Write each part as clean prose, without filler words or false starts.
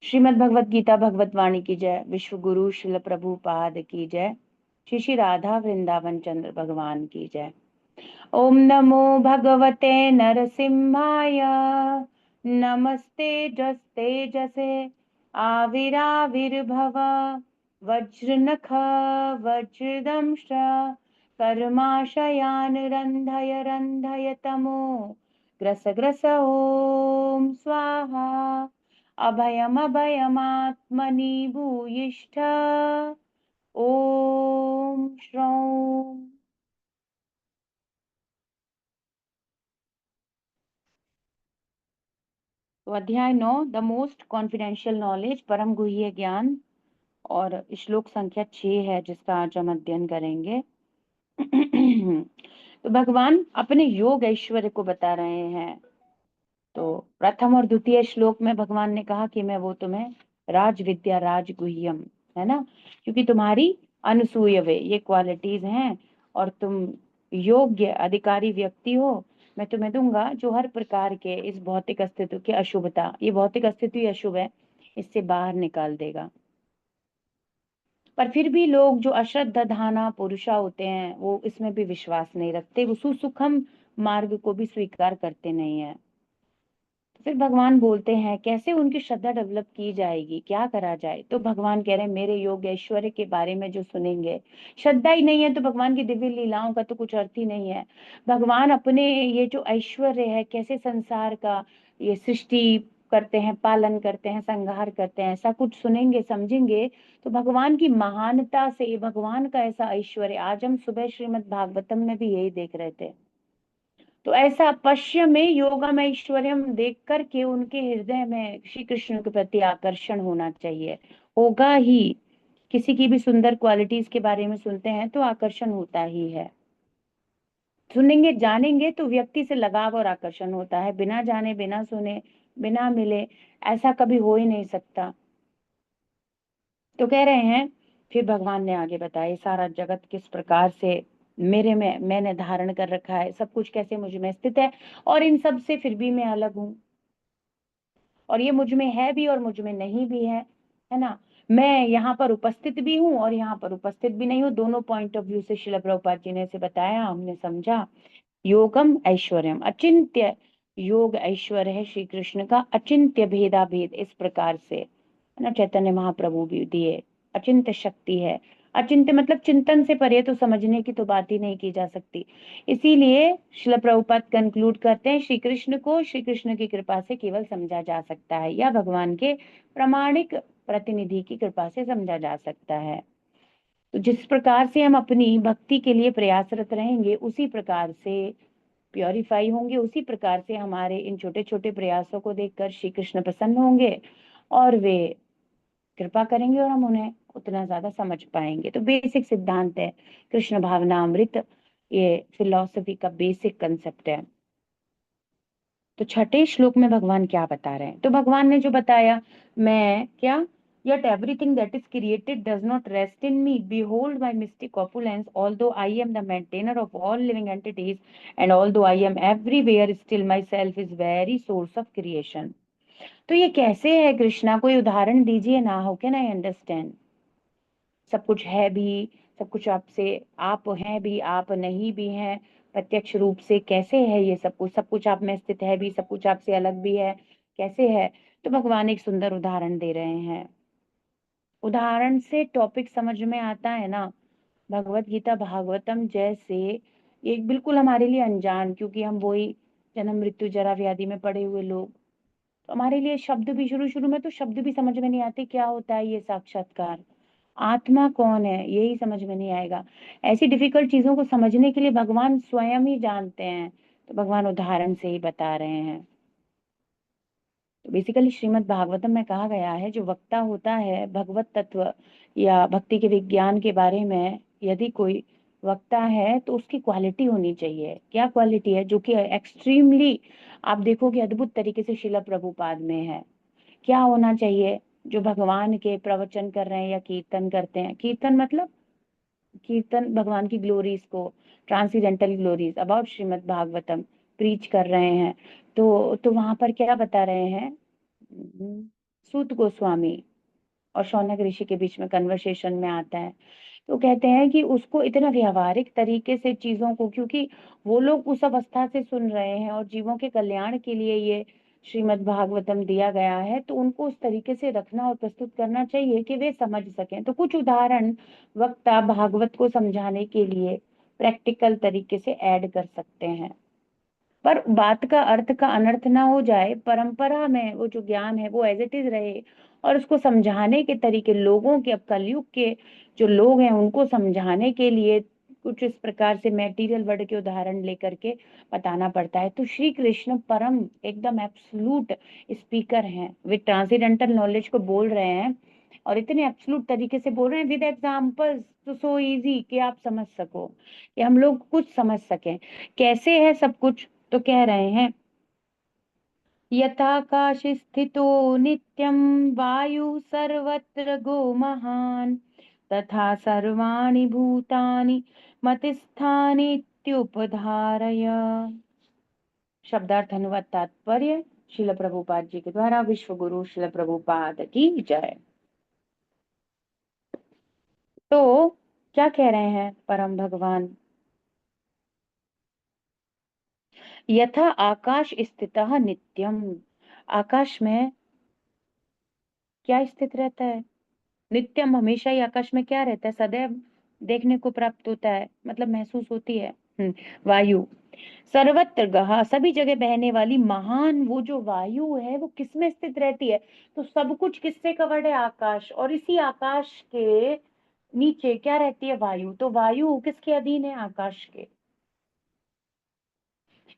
श्रीमद् भगवत गीता भगवत वाणी की जय। विश्व गुरु शिल प्रभुपाद की जय। श्री श्री राधा वृंदावन चंद्र भगवान की जय। ओम नमो भगवते नरसिंहाय। नमस्ते जस्ते जसे आविराविर्भव। वज्रनख वज्रदंश कर्माशयान रंधय रंधय तमो ग्रस ग्रस ओम स्वाहा। अभयमभयमात्मनि भूयिष्ठ ओम श्रौं। तो अध्याय 9 द मोस्ट कॉन्फिडेंशियल नॉलेज, परम गुह्य ज्ञान, और श्लोक संख्या 6 है जिसका आज हम अध्ययन करेंगे। तो भगवान अपने योग ऐश्वर्य को बता रहे हैं। तो प्रथम और द्वितीय श्लोक में भगवान ने कहा कि मैं वो तुम्हें राज विद्या राज गुह्यम, है ना, क्योंकि तुम्हारी अनसूयवे ये क्वालिटीज हैं और तुम योग्य अधिकारी व्यक्ति हो। मैं तुम्हें दूंगा जो हर प्रकार के इस भौतिक अस्तित्व की अशुभता, ये भौतिक अस्तित्व ही अशुभ है, इससे बाहर निकाल देगा। पर फिर भी लोग जो अश्रद्धाना पुरुषा होते हैं वो इसमें भी विश्वास नहीं रखते, वो सुसुखम मार्ग को भी स्वीकार करते नहीं है। फिर भगवान बोलते हैं कैसे उनकी श्रद्धा डेवलप की जाएगी, क्या करा जाए। तो भगवान कह रहे हैं मेरे योग ऐश्वर्य के बारे में जो सुनेंगे, श्रद्धा ही नहीं है तो भगवान की दिव्य लीलाओं का तो कुछ अर्थ ही नहीं है। भगवान अपने ये जो ऐश्वर्य है, कैसे संसार का ये सृष्टि करते हैं, पालन करते हैं, संहार करते हैं, ऐसा कुछ सुनेंगे समझेंगे तो भगवान की महानता से, भगवान का ऐसा ऐश्वर्य, आज हम सुबह श्रीमद् भागवतम में भी यही देख रहे थे। तो ऐसा पश्चिम में योगम ऐश्वर्यम देख करके उनके हृदय में श्री कृष्ण के प्रति आकर्षण होना चाहिए। होगा ही, किसी की भी सुंदर क्वालिटीज के बारे में सुनते हैं तो आकर्षण होता ही है। सुनेंगे जानेंगे तो व्यक्ति से लगाव और आकर्षण होता है। बिना जाने बिना सुने बिना मिले ऐसा कभी हो ही नहीं सकता। तो कह रहे हैं, फिर भगवान ने आगे बताया ये सारा जगत किस प्रकार से मेरे में मैंने धारण कर रखा है, सब कुछ कैसे मुझ में स्थित है और इन सब से फिर भी मैं अलग हूँ, और ये मुझ में है भी और मुझ में नहीं भी है ना। मैं यहाँ पर उपस्थित भी हूँ और यहाँ पर उपस्थित भी नहीं हूँ। दोनों पॉइंट ऑफ व्यू से शिला प्रभुपाद जी ने इसे बताया, हमने समझा। योगम ऐश्वर्यम, अचिंत्य योग ऐश्वर्य है श्री कृष्ण का, अचिंत्य भेदा भेद इस प्रकार से, है ना। चैतन्य महाप्रभु भी दिए, अचिंत्य शक्ति है। अचिंत्य मतलब चिंतन से परे, तो समझने की तो बात ही नहीं की जा सकती। इसीलिए शिला प्रभुपाद कंक्लूड करते हैं श्री कृष्ण को श्री कृष्ण की कृपा से केवल समझा जा सकता है, या भगवान के प्रामाणिक प्रतिनिधि की कृपा से समझा जा सकता है। तो जिस प्रकार से हम अपनी भक्ति के लिए प्रयासरत रहेंगे उसी प्रकार से प्योरीफाई होंगे, उसी प्रकार से हमारे इन छोटे छोटे प्रयासों को देखकर श्री कृष्ण प्रसन्न होंगे और वे कृपा करेंगे और हम उन्हें उतना ज्यादा समझ पाएंगे। तो बेसिक सिद्धांत है कृष्ण भावना अमृत, ये फिलॉसफी का बेसिक कंसेप्ट है। तो छठे श्लोक में भगवान क्या बता रहे हैं, तो भगवान ने जो बताया, मैं क्या, yet everything that is created does not rest in me. Behold my mystic opulence, although I am the maintainer of all living entities, and although I am everywhere, still myself is very source of creation. तो ये कैसे है कृष्णा, कोई उदाहरण दीजिए ना। How can I understand, सब कुछ है भी, सब कुछ आपसे, आप हैं भी आप नहीं भी हैं, प्रत्यक्ष रूप से कैसे है ये सब कुछ, सब कुछ आप में स्थित है भी, सब कुछ आपसे अलग भी है, कैसे है। तो भगवान एक सुंदर उदाहरण दे रहे हैं। उदाहरण से टॉपिक समझ में आता है ना। भगवत गीता भागवतम जैसे एक बिल्कुल हमारे लिए अनजान, क्योंकि हम वही जन्म मृत्यु जरा व्याधि में पड़े हुए लोग, तो हमारे लिए शब्द भी शुरू शुरू में तो शब्द भी समझ में नहीं आते, क्या होता है ये साक्षात्कार, आत्मा कौन है यही समझ में नहीं आएगा। ऐसी डिफिकल्ट चीजों को समझने के लिए भगवान स्वयं ही जानते हैं, तो भगवान उदाहरण से ही बता रहे हैं। तो बेसिकली श्रीमद् भागवतम में कहा गया है जो वक्ता होता है भगवत तत्व या भक्ति के विज्ञान के बारे में, यदि कोई वक्ता है तो उसकी क्वालिटी होनी चाहिए। क्या क्वालिटी है, जो कि एक्सट्रीमली आप देखोगे अद्भुत तरीके से शिला प्रभुपाद में है। क्या होना चाहिए, जो भगवान के प्रवचन कर रहे हैं या कीर्तन करते हैं, कीर्तन मतलब कीर्तन भगवान की ग्लोरीज को, transcendental glories about Shrimad Bhagavatam preach कर रहे हैं, तो वहां पर क्या बता रहे हैं। सूत गोस्वामी और शौनक ऋषि के बीच में कन्वर्सेशन में आता है। तो कहते हैं कि उसको इतना व्यवहारिक तरीके से चीजों को, क्योंकि वो लोग उस अवस्था से सुन रहे हैं और जीवों के कल्याण के लिए ये श्रीमद् भागवतम दिया गया है, तो उनको उस तरीके से रखना और प्रस्तुत करना चाहिए कि वे समझ सकें। तो कुछ उदाहरण वक्ता भागवत को समझाने के लिए प्रैक्टिकल तरीके से ऐड कर सकते हैं, पर बात का अर्थ का अनर्थ ना हो जाए। परंपरा में वो जो ज्ञान है वो एज इट इज रहे, और उसको समझाने के तरीके लोगों के, अब कलयुग के जो लोग हैं उनको समझाने के लिए कुछ इस प्रकार से मटेरियल वर्ड के उदाहरण लेकर के बताना पड़ता है। तो श्री कृष्ण परम एकदम एब्सोल्यूट स्पीकर हैं, वे ट्रांसेंडेंटल नॉलेज को बोल रहे हैं और इतने एब्सोल्यूट तरीके से बोल रहे हैं विद एग्जांपल्स, तो सो इजी कि आप समझ सको, कि हम लोग कुछ समझ सकें कैसे है सब कुछ। तो कह रहे हैं यथाकाश स्थितो नित्यं वायु सर्वत्र गो महान, तथा सर्वाणि भूतानि मतिस्थानीत्युपधारय। शब्दार्थ अनुवाद तात्पर्य श्रील प्रभुपाद जी के द्वारा। विश्व गुरु श्रील प्रभुपाद की जय। तो क्या कह रहे हैं परम भगवान, यथा आकाश स्थितः नित्यम, आकाश में क्या स्थित रहता है, नित्यम, हमेशा ही आकाश में क्या रहता है, सदैव देखने को प्राप्त होता है, मतलब महसूस होती है। वायु सर्वत्र गहा, सभी जगह बहने वाली महान वो जो वायु है वो किसमें स्थित रहती है, तो सब कुछ किससे कवर्ड है, आकाश, और इसी आकाश के नीचे क्या रहती है, वायु। तो वायु किसके अधीन है, आकाश के।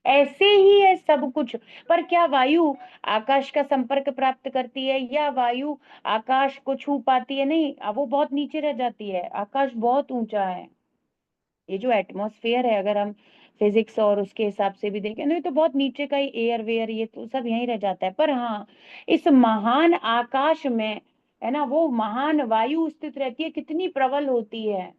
ऐसे ही है सब कुछ। पर क्या वायु आकाश का संपर्क प्राप्त करती है, या वायु आकाश को छू पाती है, नहीं, अब वो बहुत नीचे रह जाती है, आकाश बहुत ऊंचा है। ये जो एटमॉस्फेयर है, अगर हम फिजिक्स और उसके हिसाब से भी देखें, तो ये तो बहुत नीचे का ही, एयर वेयर ये तो सब यहीं रह जाता है। पर हाँ, इस महान आकाश में है ना, वो महान वायु स्थित रहती है, कितनी प्रबल होती है।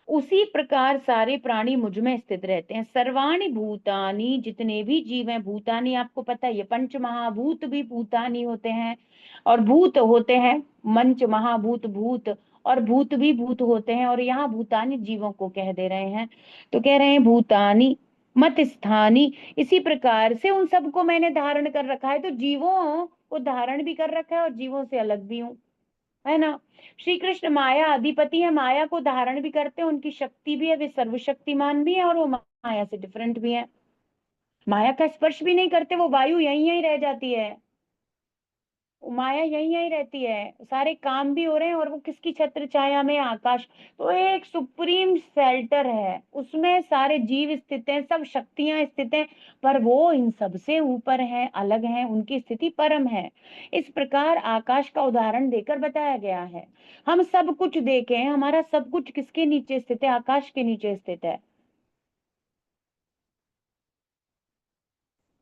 उसी प्रकार सारे प्राणी मुझ में स्थित रहते हैं। सर्वाणि भूतानि, जितने भी जीव हैं, भूतानि आपको पता है, ये पंच महाभूत भी भूतानि होते हैं, और भूत होते हैं मंच महाभूत भूत, और भूत भी भूत होते हैं, और यहाँ भूतानि जीवों को कह दे रहे हैं। तो कह रहे हैं भूतानि मत स्थानी, इसी प्रकार से उन सबको मैंने धारण कर रखा है। तो जीवों को धारण भी कर रखा है और जीवों से अलग भी हूं, है ना। श्री कृष्ण माया अधिपति है, माया को धारण भी करते हैं, उनकी शक्ति भी है, वे सर्वशक्तिमान भी है, और वो माया से डिफरेंट भी है। माया का स्पर्श भी नहीं करते, वो वायु यहीं यहीं रह जाती है, माया यहीं यहीं रहती है, सारे काम भी हो रहे हैं, और वो किसकी छत्र छाया में, आकाश। तो एक सुप्रीम शेल्टर है, उसमें सारे जीव स्थित हैं, सब शक्तियां स्थित हैं, पर वो इन सबसे ऊपर हैं, अलग हैं, उनकी स्थिति परम है। इस प्रकार आकाश का उदाहरण देकर बताया गया है। हम सब कुछ देखें, हमारा सब कुछ किसके नीचे स्थित है, आकाश के नीचे स्थित है।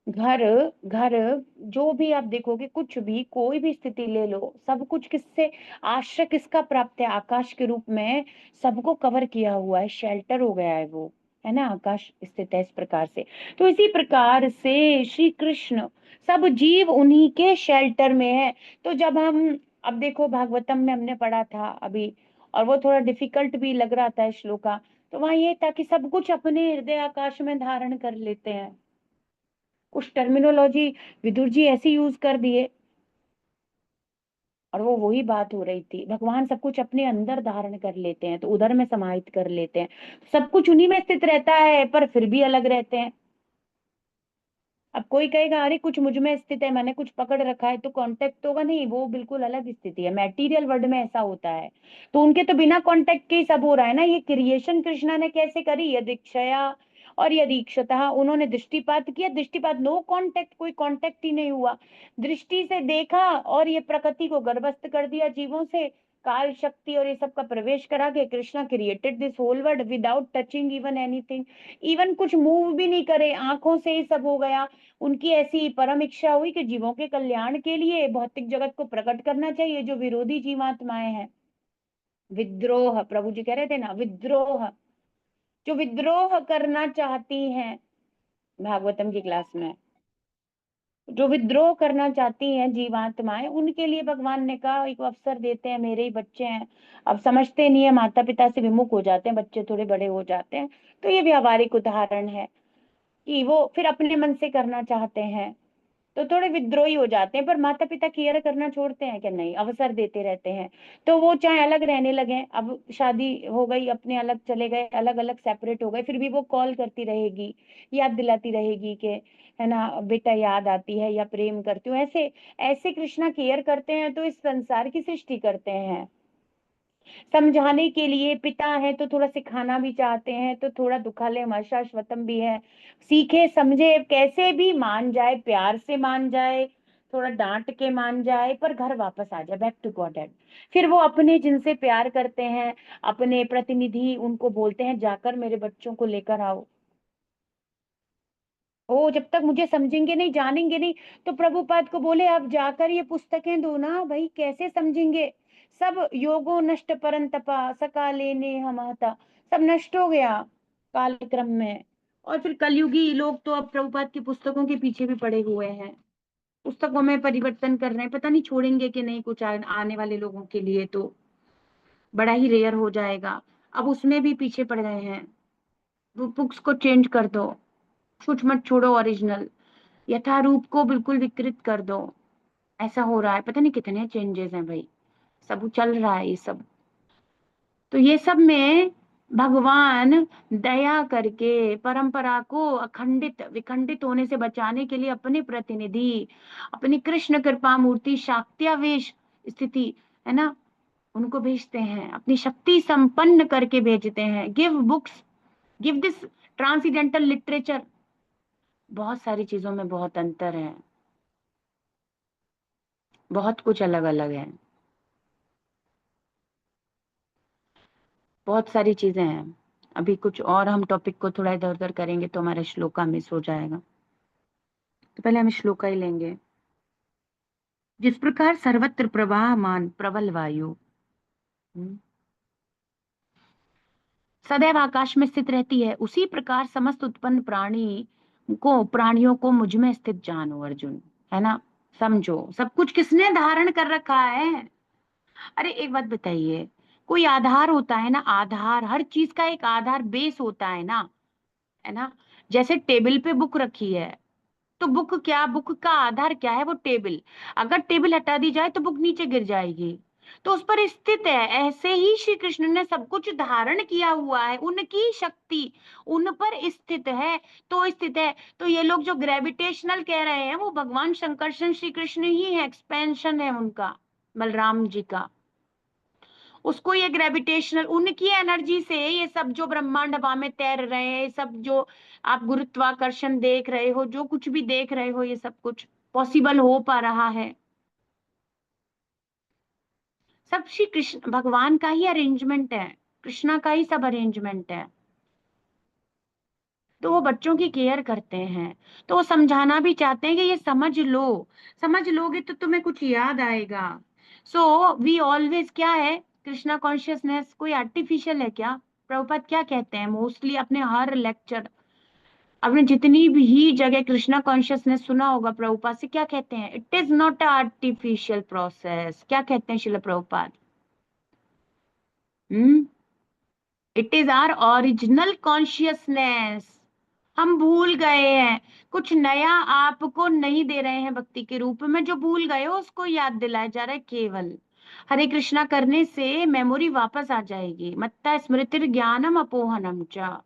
घर, घर, जो भी आप देखोगे, कुछ भी कोई भी स्थिति ले लो, सब कुछ किससे, आश्रय किसका प्राप्त है, आकाश के रूप में सबको कवर किया हुआ है, शेल्टर हो गया है वो, है ना, आकाश स्थित है इस प्रकार से। तो इसी प्रकार से श्री कृष्ण, सब जीव उन्हीं के शेल्टर में है। तो जब हम, अब देखो भागवतम में हमने पढ़ा था अभी, और वो थोड़ा डिफिकल्ट भी लग रहा था श्लोका, तो वहां ये था कि सब कुछ अपने हृदय आकाश में धारण कर लेते हैं। कुछ टर्मिनोलॉजी विदुर जी ऐसी यूज कर दिए, और वो वही बात हो रही थी, भगवान सब कुछ अपने अंदर धारण कर लेते हैं, तो उधर में समाहित कर लेते हैं, सब कुछ उन्हीं में स्थित रहता है, पर फिर भी अलग रहते हैं। अब कोई कहेगा अरे कुछ मुझ में स्थित है, मैंने कुछ पकड़ रखा है, तो कांटेक्ट होगा, नहीं, वो बिल्कुल अलग स्थिति है, मैटीरियल वर्ल्ड में ऐसा होता है। तो उनके तो बिना कांटेक्ट के ही सब हो रहा है ना, ये क्रिएशन कृष्णा ने कैसे करी, यदीक्षया और यदीक्षतः, उन्होंने दृष्टिपात किया, दृष्टिपात, नो कांटेक्ट, कोई कांटेक्ट ही नहीं हुआ, दृष्टि से देखा और ये प्रकृति को गर्भस्थ कर दिया जीवों से, काल शक्ति और ये सब का प्रवेश करा के Krishna created this whole world without touching even anything, even कुछ मूव भी नहीं करे, आंखों से ही सब हो गया। उनकी ऐसी परम इच्छा हुई कि जीवों के कल्याण के लिए भौतिक जगत को प्रकट करना चाहिए, जो विरोधी जीवात्माएं हैं, विद्रोह, प्रभु जी कह रहे थे ना, विद्रोह, जो विद्रोह करना चाहती हैं, भागवतम की क्लास में, जो विद्रोह करना चाहती हैं जीवात्माएं, उनके लिए भगवान ने कहा एक अवसर देते हैं, मेरे ही बच्चे हैं, अब समझते नहीं है, माता पिता से विमुख हो जाते हैं, बच्चे थोड़े बड़े हो जाते हैं। तो ये व्यावहारिक उदाहरण है कि वो फिर अपने मन से करना चाहते हैं, तो थोड़े विद्रोही हो जाते हैं, पर माता पिता केयर करना छोड़ते हैं कि नहीं, अवसर देते रहते हैं। तो वो चाहे अलग रहने लगे, अब शादी हो गई, अपने अलग चले गए, अलग अलग सेपरेट हो गए, फिर भी वो कॉल करती रहेगी, याद दिलाती रहेगी कि है ना बेटा, याद आती है, या प्रेम करती हूँ, ऐसे ऐसे कृष्णा केयर करते हैं। तो इस संसार की सृष्टि करते हैं समझाने के लिए, पिता है तो थोड़ा सिखाना भी चाहते हैं, तो थोड़ा दुखालय हर्षाश्वतम भी है, सीखे समझे, कैसे भी मान जाए, प्यार से मान जाए, थोड़ा डांट के मान जाए, पर घर वापस आ जाए, बैक टू गॉडेड। फिर वो अपने जिनसे प्यार करते हैं, अपने प्रतिनिधि, उनको बोलते हैं जाकर मेरे बच्चों को लेकर आओ। ओ जब तक मुझे समझेंगे नहीं, जानेंगे नहीं, तो प्रभुपाद को बोले आप जाकर ये पुस्तकें दो ना भाई, कैसे समझेंगे। सब योगो नष्ट परंतपा सकाले ने हमता, सब नष्ट हो गया कालक्रम में। और फिर कलयुगी लोग तो अब प्रभुपाद की पुस्तकों के पीछे भी पड़े हुए हैं, पुस्तकों में परिवर्तन कर रहे हैं, पता नहीं छोड़ेंगे कि नहीं, कुछ आने वाले लोगों के लिए तो बड़ा ही रेयर हो जाएगा। अब उसमें भी पीछे पड़ गए हैं, बुक्स को चेंज कर दो, कुछ मत छोड़ो ओरिजिनल, यथारूप को बिल्कुल विकृत कर दो। ऐसा हो रहा है, पता नहीं कितने चेंजेस हैं भाई, सब चल रहा है ये सब। तो ये सब में भगवान दया करके परंपरा को अखंडित विखंडित होने से बचाने के लिए अपने प्रतिनिधि, अपनी कृष्ण कृपा मूर्ति शाक्त्यावेश स्थिति है ना, उनको भेजते हैं, अपनी शक्ति संपन्न करके भेजते हैं। Give books, give this transcendental literature. बहुत सारी चीजों में बहुत अंतर है, बहुत कुछ अलग अलग है, बहुत सारी चीजें हैं। अभी कुछ और हम टॉपिक को थोड़ा इधर उधर करेंगे तो हमारा श्लोका मिस हो जाएगा, तो पहले हम श्लोका ही लेंगे। जिस प्रकार सर्वत्र प्रवाहमान प्रबल वायु सदैव आकाश में स्थित रहती है, उसी प्रकार समस्त उत्पन्न प्राणियों को मुझ में स्थित जानो अर्जुन, है ना। समझो सब कुछ किसने धारण कर रखा है। अरे एक बात बताइए, कोई आधार होता है ना, आधार, हर चीज का एक आधार बेस होता है ना, है ना। जैसे टेबल पे बुक रखी है, तो बुक क्या, बुक का आधार क्या है, वो टेबल। अगर टेबल हटा दी जाए तो बुक नीचे गिर जाएगी, तो उस पर स्थित है। ऐसे ही श्री कृष्ण ने सब कुछ धारण किया हुआ है, उनकी शक्ति उन पर स्थित है, तो स्थित है। तो ये लोग जो ग्रेविटेशनल कह रहे हैं, वो भगवान शंकरशन श्री कृष्ण ही है, एक्सपेंशन है उनका, बलराम जी का। उसको ये ग्रेविटेशनल, उनकी एनर्जी से ये सब जो ब्रह्मांड हवा में तैर रहे हैं, सब जो आप गुरुत्वाकर्षण देख रहे हो, जो कुछ भी देख रहे हो, ये सब कुछ पॉसिबल हो पा रहा है, सब श्री कृष्ण भगवान का ही अरेंजमेंट है, कृष्णा का ही सब अरेंजमेंट है। तो वो बच्चों की केयर करते हैं, तो वो समझाना भी चाहते हैं कि ये समझ लो, समझ लोगे तो तुम्हें कुछ याद आएगा। सो वी ऑलवेज क्या है, कृष्णा कॉन्शियसनेस कोई आर्टिफिशियल है क्या। प्रभुपाद क्या कहते हैं मोस्टली अपने हर लेक्चर, आपने जितनी भी जगह कृष्णा कॉन्शियसनेस सुना होगा, प्रभुपाद से क्या कहते हैं, it is not a artificial process. क्या कहते हैं Srila Prabhupada, hmm, it is our original consciousness. हम भूल गए हैं, कुछ नया आपको नहीं दे रहे हैं भक्ति के रूप में, जो भूल गए हो उसको याद दिलाया जा रहा है केवल। हरे कृष्णा करने से मेमोरी वापस आ जाएगी, मत्ता स्मृतिर ज्ञानम अपोहनम च,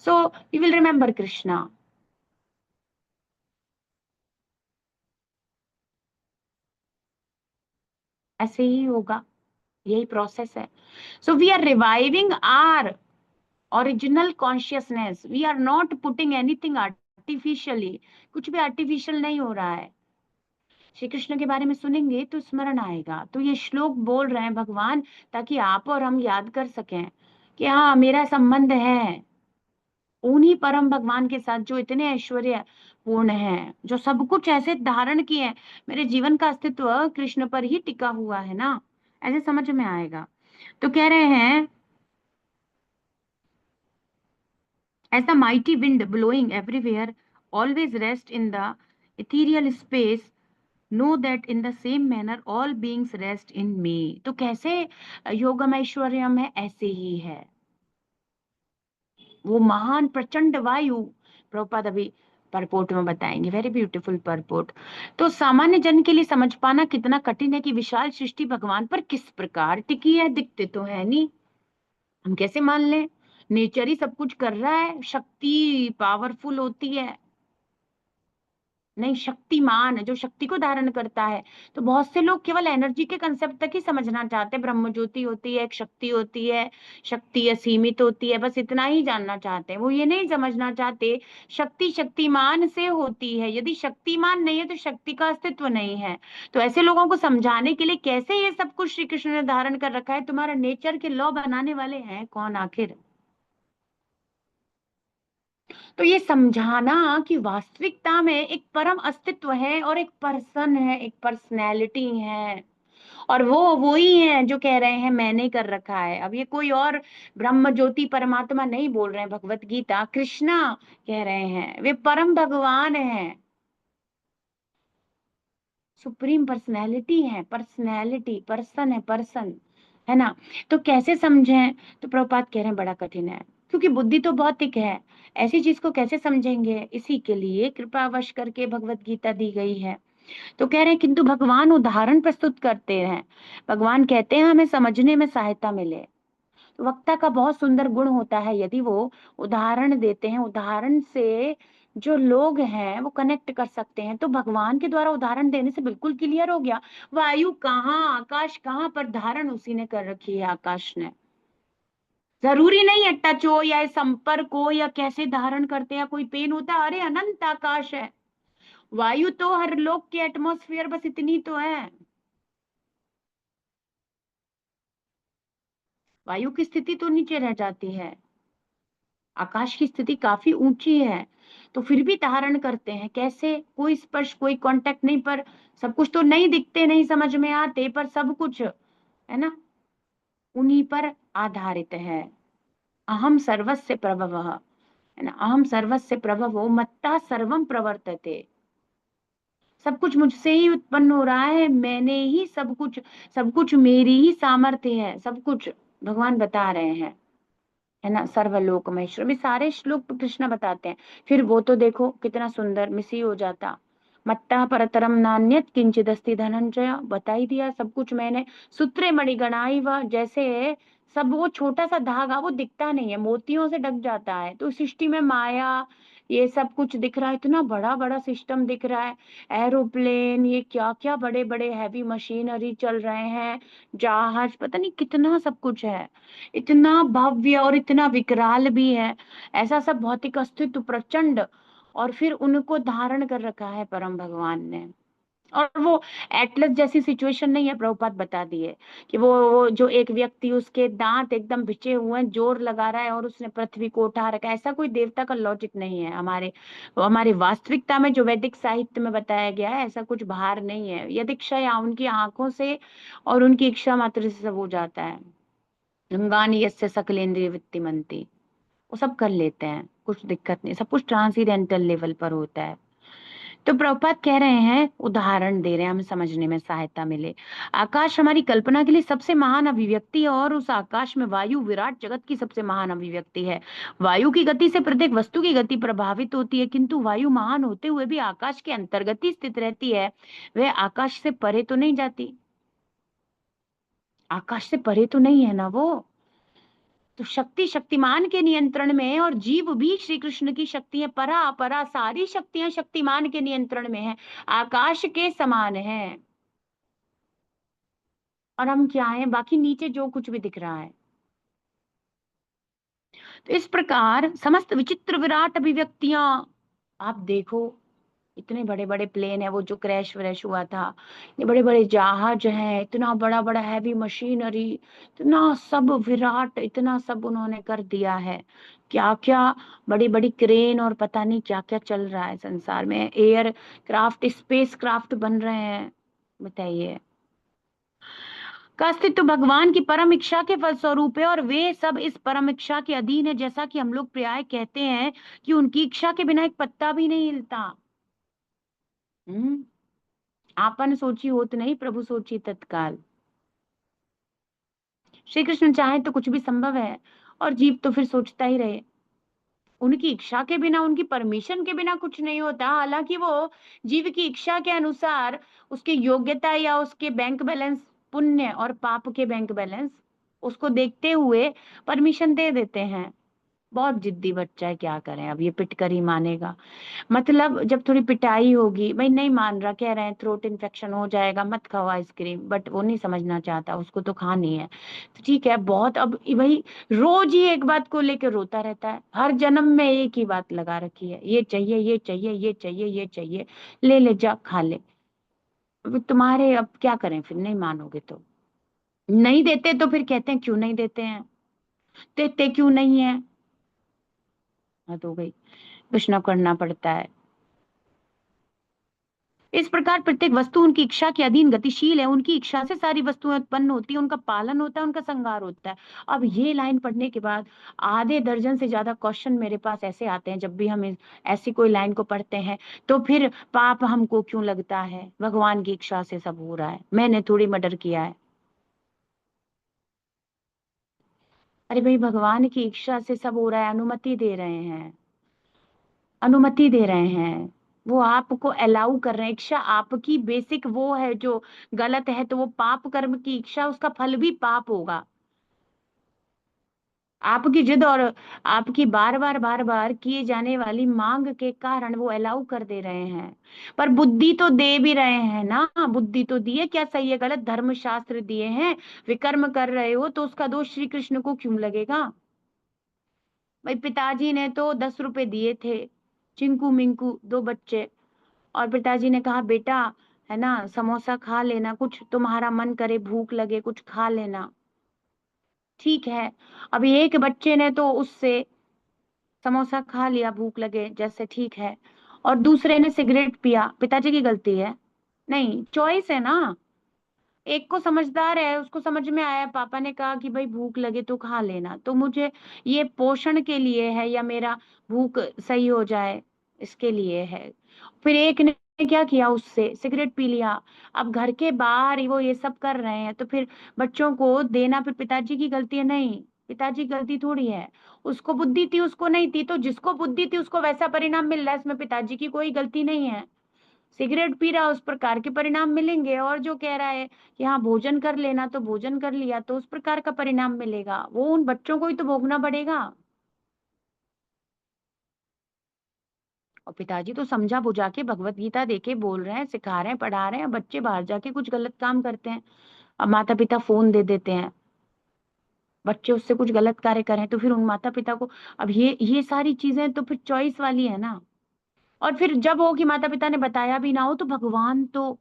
so you will remember Krishna. ऐसे ही होगा, यही प्रोसेस है। So we are reviving our original consciousness, we are not putting anything artificially, कुछ भी आर्टिफिशियल नहीं हो रहा है। श्री कृष्ण के बारे में सुनेंगे तो स्मरण आएगा। तो ये श्लोक बोल रहे हैं भगवान, ताकि आप और हम याद कर सकें कि हाँ मेरा संबंध है उन्हीं परम भगवान के साथ, जो इतने ऐश्वर्य पूर्ण है, जो सब कुछ ऐसे धारण किए हैं। मेरे जीवन का अस्तित्व कृष्ण पर ही टिका हुआ है ना, ऐसे समझ में आएगा। तो कह रहे हैं, as the mighty wind blowing everywhere always rest in the ethereal space, know that in the same manner all beings rest in me। तो कैसे योगम ऐश्वर्यम है, ऐसे ही है वो महान प्रचंड वायु। प्रभुपाद अभी परपोर्ट में बताएंगे, वेरी ब्यूटीफुल परपोर्ट। तो सामान्य जन के लिए समझ पाना कितना कठिन है कि विशाल सृष्टि भगवान पर किस प्रकार टिकी है, दिखते तो है नहीं, हम कैसे मान लें? नेचर ही सब कुछ कर रहा है, शक्ति पावरफुल होती है, नहीं शक्तिमान है जो शक्ति को धारण करता है। तो बहुत से लोग केवल एनर्जी के कंसेप्ट तक ही समझना चाहते हैं, ब्रह्म ज्योति होती है, एक शक्ति होती है, शक्ति असीमित होती है, बस इतना ही जानना चाहते हैं। वो ये नहीं समझना चाहते शक्ति शक्तिमान से होती है, यदि शक्तिमान नहीं है तो शक्ति का अस्तित्व नहीं है। तो ऐसे लोगों को समझाने के लिए कैसे ये सब कुछ श्री कृष्ण ने धारण कर रखा है, तुम्हारा नेचर के लॉ बनाने वाले हैं कौन आखिर? तो ये समझाना कि वास्तविकता में एक परम अस्तित्व है और एक पर्सन है, एक पर्सनैलिटी है, और वो ही है जो कह रहे हैं मैंने कर रखा है। अब ये कोई और ब्रह्म ज्योति परमात्मा नहीं बोल रहे हैं, भगवत गीता कृष्णा कह रहे हैं, वे परम भगवान हैं, सुप्रीम पर्सनैलिटी है, पर्सनैलिटी पर्सन है, पर्सन है ना। तो कैसे समझें? तो प्रभुपाद कह रहे हैं बड़ा कठिन है, क्योंकि बुद्धि तो भौतिक है, ऐसी चीज को कैसे समझेंगे? इसी के लिए कृपावश करके भगवत गीता दी गई है। तो कह रहे हैं किंतु भगवान उदाहरण प्रस्तुत करते हैं, भगवान कहते हैं हमें समझने में सहायता मिले। तो वक्ता का बहुत सुंदर गुण होता है, यदि वो उदाहरण देते हैं, उदाहरण से जो लोग हैं वो कनेक्ट कर सकते हैं। तो भगवान के द्वारा उदाहरण देने से बिल्कुल क्लियर हो गया, वायु कहाँ, आकाश कहाँ, पर धारण उसी ने कर रखी है, आकाश ने। जरूरी नहीं है टच हो या संपर्क हो या कैसे धारण करते हैं, कोई पेन होता है, अरे अनंत आकाश है। वायु तो हर लोक के एटमॉस्फेयर, बस इतनी तो है। वायु की स्थिति तो नीचे रह जाती है, आकाश की स्थिति काफी ऊंची है, तो फिर भी धारण करते हैं। कैसे? कोई स्पर्श कोई कांटेक्ट नहीं, पर सब कुछ तो नहीं दिखते, नहीं समझ में आते, पर सब कुछ है ना उन्हीं पर आधारित है। अहम सर्वस्य प्रभवः, है ना, अहम सर्वस्य प्रभवो मत्ता सर्वम प्रवर्तते। सब कुछ मुझसे ही उत्पन्न हो रहा है, मैंने ही सब कुछ, सब कुछ मेरी ही सामर्थ्य है, सब कुछ भगवान बता रहे हैं, है ना। सर्वलोक महेश्वर भी सारे श्लोक तो कृष्ण बताते हैं। फिर वो तो देखो कितना सुंदर मिस ही हो जाता, मत्ता परतरम नान्यत किंचित अस्ति धनंजय, बता ही दिया सब कुछ मैंने। सूत्रे मणिगणाई व, जैसे सब वो छोटा सा धागा वो दिखता नहीं है, मोतियों से ढक जाता है। तो सृष्टि में माया ये सब कुछ दिख रहा है, इतना बड़ा बड़ा सिस्टम दिख रहा है, एरोप्लेन, ये क्या क्या बड़े बड़े हैवी मशीनरी चल रहे हैं, जहाज, पता नहीं कितना सब कुछ है, इतना भव्य और इतना विकराल भी है। ऐसा सब भौतिक अस्तित्व प्रचंड, और फिर उनको धारण कर रखा है परम भगवान ने। और वो एटलस जैसी सिचुएशन नहीं है, प्रभुपाद बता दिए कि वो जो एक व्यक्ति उसके दांत एकदम बिछे हुए हैं, जोर लगा रहा है और उसने पृथ्वी को उठा रखा है, ऐसा कोई देवता का लॉजिक नहीं है। हमारी वास्तविकता में जो वैदिक साहित्य में बताया गया है, ऐसा कुछ बाहर नहीं है। यदि इच्छा या उनकी आंखों से और उनकी इच्छा मात्र से सब हो जाता है। गंगानी यस्य सकलेंद्रिय वित्तिमंती, वो सब कर लेते हैं, कुछ दिक्कत नहीं, सब कुछ ट्रांसीडेंटल लेवल पर होता है। तो प्रभुपाद कह रहे हैं उदाहरण दे रहे हैं हमें समझने में सहायता मिले। आकाश हमारी कल्पना के लिए सबसे महान अभिव्यक्ति है, और उस आकाश में वायु विराट जगत की सबसे महान अभिव्यक्ति है। वायु की गति से प्रत्येक वस्तु की गति प्रभावित होती है, किंतु वायु महान होते हुए भी आकाश के अंतर्गत ही स्थित रहती है, वह आकाश से परे तो नहीं जाती, आकाश से परे तो नहीं है ना वो। तो शक्ति शक्तिमान के नियंत्रण में है, और जीव भी श्री कृष्ण की शक्ति है, परा अपरा सारी शक्तियां शक्तिमान के नियंत्रण में है, आकाश के समान है। और हम क्या हैं? बाकी नीचे जो कुछ भी दिख रहा है। तो इस प्रकार समस्त विचित्र विराट अभिव्यक्तियां आप देखो, इतने बड़े बड़े प्लेन है, वो जो क्रैश व्रैश हुआ था, ये बड़े बड़े जहाज हैं, इतना बड़ा बड़ा हैवी मशीनरी, इतना सब विराट, इतना सब उन्होंने कर दिया है। क्या क्या बड़ी बड़ी क्रेन और पता नहीं क्या क्या चल रहा है संसार में, एयर क्राफ्ट स्पेस क्राफ्ट बन रहे हैं। बताइए, का अस्तित्व भगवान की परम इच्छा के फलस्वरूप है, और वे सब इस परम इच्छा के अधीन है। जैसा कि हम लोग प्राय कहते हैं कि उनकी इच्छा के बिना एक पत्ता भी नहीं हिलता। हम्म। आपन सोची होत नहीं, प्रभु सोची तत्काल। श्री कृष्ण चाहे तो कुछ भी संभव है, और जीव तो फिर सोचता ही रहे। उनकी इच्छा के बिना, उनकी परमिशन के बिना कुछ नहीं होता। हालांकि वो जीव की इच्छा के अनुसार उसकी योग्यता या उसके बैंक बैलेंस, पुण्य और पाप के बैंक बैलेंस, उसको देखते हुए परमिशन दे देते हैं। बहुत जिद्दी बच्चा है, क्या करें, अब ये पिट कर ही मानेगा। मतलब जब थोड़ी पिटाई होगी, भाई नहीं मान रहा, कह रहे हैं थ्रोट इन्फेक्शन हो जाएगा, मत खाओ आइसक्रीम, बट वो नहीं समझना चाहता, उसको तो खानी है। तो ठीक है, बहुत अब भाई रोज ही एक बात को लेकर रोता रहता है, हर जन्म में एक ही बात लगा रखी है, ये चाहिए, ये चाहिए, ये चाहिए, ये चाहिए, ले ले जा खा ले। अब तुम्हारे, अब क्या करें, फिर नहीं मानोगे तो। नहीं देते तो फिर कहते हैं क्यों नहीं देते हैं, देते क्यों नहीं है। हाँ तो भाई कुछ ना करना पड़ता है। इस प्रकार प्रत्येक वस्तु उनकी इच्छा के अधीन गतिशील है, उनकी इच्छा से सारी वस्तुएं उत्पन्न होती है, उनका पालन होता है, उनका संहार होता है। अब ये लाइन पढ़ने के बाद आधे दर्जन से ज्यादा क्वेश्चन मेरे पास ऐसे आते हैं, जब भी हम ऐसी कोई लाइन को पढ़ते हैं। तो फिर पाप हमको क्यों लगता है, भगवान की इच्छा से सब हो रहा है, मैंने थोड़ी मर्डर किया है। अरे भाई भगवान की इच्छा से सब हो रहा है, अनुमति दे रहे हैं, अनुमति दे रहे हैं। वो आपको अलाउ कर रहे हैं, इच्छा आपकी बेसिक वो है जो गलत है, तो वो पाप कर्म की इच्छा, उसका फल भी पाप होगा। आपकी जिद और आपकी बार बार किए जाने वाली मांग के कारण वो अलाउ कर दे रहे हैं। पर बुद्धि तो दे भी रहे हैं ना, बुद्धि तो दिए, क्या सही है गलत धर्म शास्त्र दिए हैं। विकर्म कर रहे हो तो उसका दोष श्री कृष्ण को क्यों लगेगा। भाई पिताजी ने तो 10 रुपए दिए थे, चिंकू मिंकू दो बच्चे, और पिताजी ने कहा बेटा, है ना, समोसा खा लेना, कुछ तुम्हारा मन करे, भूख लगे कुछ खा लेना। ठीक है, अभी एक बच्चे ने तो उससे समोसा खा लिया, भूख लगे जैसे, ठीक है, और दूसरे ने सिगरेट पिया, पिताजी की गलती है? नहीं, चॉइस है ना। एक को समझदार है, उसको समझ में आया, पापा ने कहा कि भाई भूख लगे तो खा लेना, तो मुझे ये पोषण के लिए है, या मेरा भूख सही हो जाए इसके लिए है। फिर एक ने क्या किया, उससे सिगरेट पी लिया। अब घर के बाहर ही वो ये सब कर रहे हैं, तो फिर बच्चों को देना फिर पिताजी की गलती है? नहीं, पिताजी की गलती थोड़ी है। उसको बुद्धि थी, उसको नहीं थी, तो जिसको बुद्धि थी उसको वैसा परिणाम मिल रहा है, इसमें पिताजी की कोई गलती नहीं है। सिगरेट पी रहा उस प्रकार के परिणाम मिलेंगे, और जो कह रहा है कि हाँ भोजन कर लेना, तो भोजन कर लिया तो उस प्रकार का परिणाम मिलेगा, वो उन बच्चों को ही तो भोगना पड़ेगा। और पिताजी तो समझा बुझा के भगवत गीता देके बोल रहे हैं, सिखा रहे हैं, पढ़ा रहे हैं, बच्चे बाहर जाके कुछ गलत काम करते हैं। अब माता पिता फोन दे देते हैं, बच्चे उससे कुछ गलत कार्य करें, तो फिर उन माता पिता को, अब ये सारी चीजें तो फिर चॉइस वाली है ना। और फिर जब हो कि माता पिता ने बताया भी ना हो, तो भगवान तो,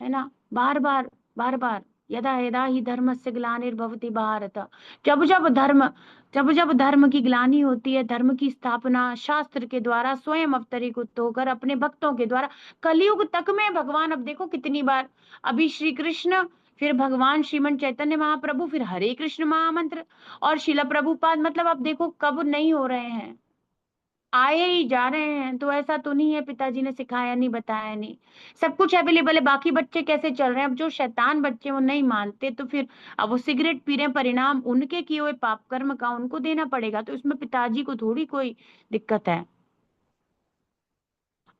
है ना, बार बार, बार बार, यदा यदा ही धर्मस्य ग्लानिर्भवति भारत, जब जब धर्म, जब जब धर्म की ग्लानि होती है, धर्म की स्थापना शास्त्र के द्वारा स्वयं अवतरीकृत होकर अपने भक्तों के द्वारा, कलयुग तक में भगवान, अब देखो कितनी बार, अभी श्री कृष्ण, फिर भगवान श्रीमन चैतन्य महाप्रभु, फिर हरे कृष्ण महामंत्र, और शिला प्रभुपाद, मतलब अब देखो कब नहीं हो रहे हैं, आए ही जा रहे हैं। तो ऐसा तो नहीं है पिताजी ने सिखाया नहीं, बताया नहीं, सब कुछ अवेलेबल है, बाकी बच्चे कैसे चल रहे हैं। अब जो शैतान बच्चे वो नहीं मानते, तो फिर अब वो सिगरेट पी रहे हैं, परिणाम उनके किए हुए पाप कर्म का उनको देना पड़ेगा, तो इसमें पिताजी को थोड़ी कोई दिक्कत है।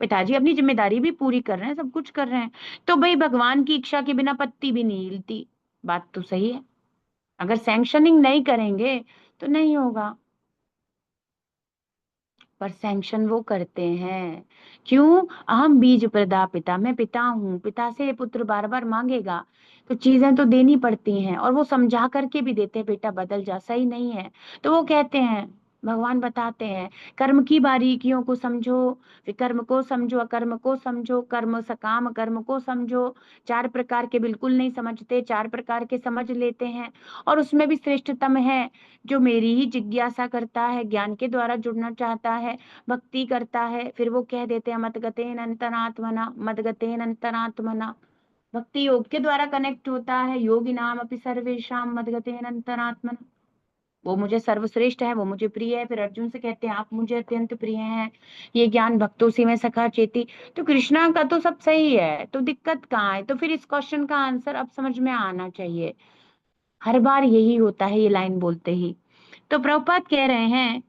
पिताजी अपनी जिम्मेदारी भी पूरी कर रहे हैं, सब कुछ कर रहे हैं। तो भाई भगवान की इच्छा के बिना पत्ती भी नहीं हिलती, बात तो सही है। अगर सैंक्शनिंग नहीं करेंगे तो नहीं होगा। पर सैंक्शन वो करते हैं, क्यों? अहम बीज प्रदा पिता, मैं पिता हूँ, पिता से पुत्र बार बार मांगेगा, तो चीजें तो देनी पड़ती हैं, और वो समझा करके भी देते हैं, बेटा बदल जा, सही नहीं है। तो वो कहते हैं, भगवान बताते हैं, कर्म की बारीकियों को समझो, विकर्म को समझो, अकर्म को समझो, कर्म सकाम कर्म को समझो। चार प्रकार के बिल्कुल नहीं समझते, चार प्रकार के समझ लेते हैं, और उसमें भी श्रेष्ठतम है जो मेरी ही जिज्ञासा करता है, ज्ञान के द्वारा जुड़ना चाहता है, भक्ति करता है। फिर वो कह देते हैं मदगतेन अंतरात्मना, मदगतेन अंतरात्मना, भक्ति योग के द्वारा कनेक्ट होता है, योगी नाम अपि सर्वेशम मदगतेन अंतरात्मना। वो मुझे सर्वश्रेष्ठ है, वो मुझे प्रिय है। फिर अर्जुन से कहते हैं आप मुझे अत्यंत प्रिय हैं, ये ज्ञान भक्तों से मैं सखा चेती। तो कृष्णा का तो सब सही है, तो दिक्कत कहाँ है? तो फिर इस क्वेश्चन का आंसर अब समझ में आना चाहिए। हर बार यही होता है ये लाइन बोलते ही। तो प्रभुपाद कह रहे हैं